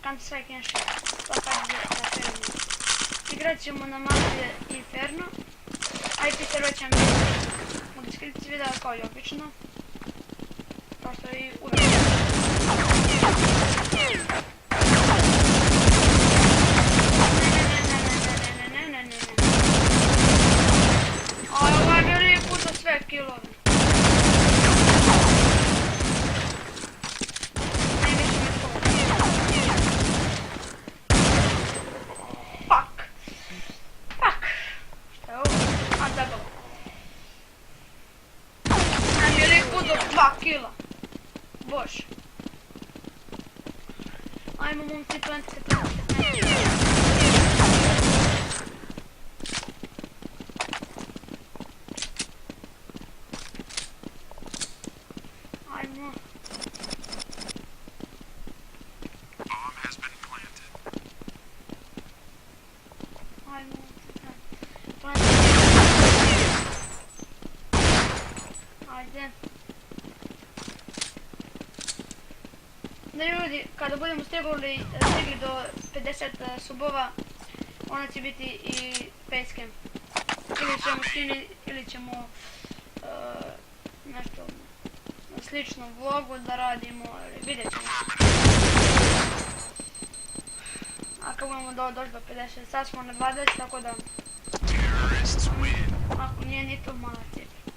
Counter-Strike 1.6. To sad da krenuo. Igrat ćemo na mapi Inferno. IP server će mi u deskripciji videa kao i obično. Kao što i uvijek. Ovaj veli puta sve killove. Kila. Bože. Ajmo momci, plantite. Ajmo. Ajmo. Plantite. Ajde. Da ljudi, kada budemo stigli do 50 subova, onda će biti i facecam. Ili ćemo skiniti, ili ćemo nešto na sličnom vlogu da radimo, vidjet ćemo. A kad budemo doći do 50, sad smo na 20, tako da... Ako nije ni to mala cifra.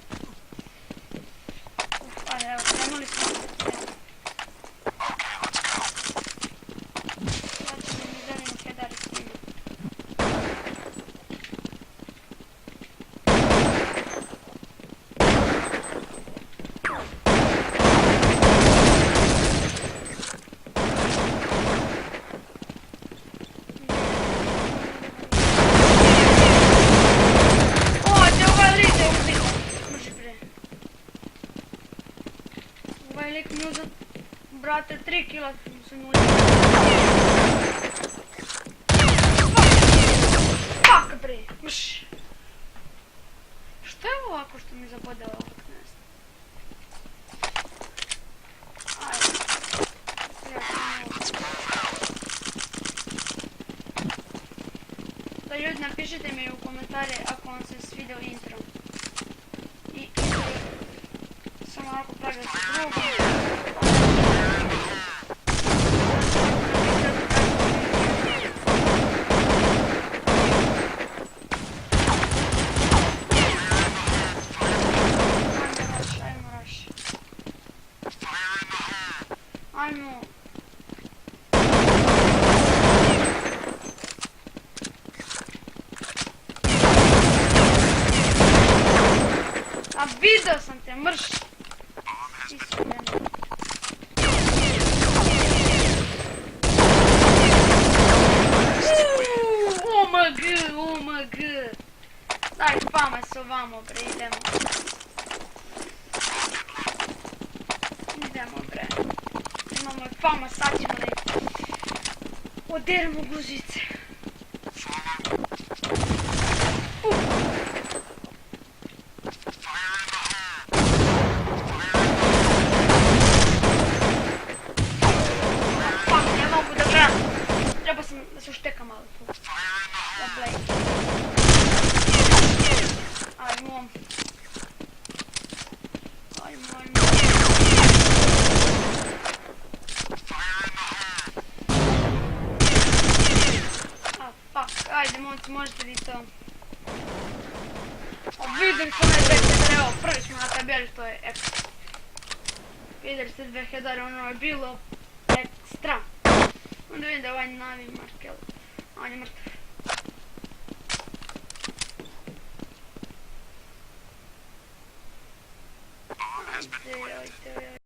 Ajde, evo, krenuli smo. Ovaj lik mi uzet, brate, 3 kila se nuli. Fuck bre, mš. Što je ovako što mi zabode ovako knest? Ajde. Da ljudi, napišite mi u komentare ako vam se svidio intro. I samo ovako pravio se drugo. Ajmo. A vidio sam te, mrš. OMG. Daj spama se ovamo bre, idemo. Idemo bre. Imamo i fama, sad ćemo da oderemo guzice. Fuck, ne mogu da gledam. Treba sam da se ušteka malo tu. Da blej. Ajmo. Ajde, momci, možete vi to. Vidjeli ste onaj 2000, evo, prvi smo na tabeli, to je ekstra. Vidjeli ste 2000, ono je bilo ekstra. Onda vidim da je ovaj navi Markel, a on je mrtav.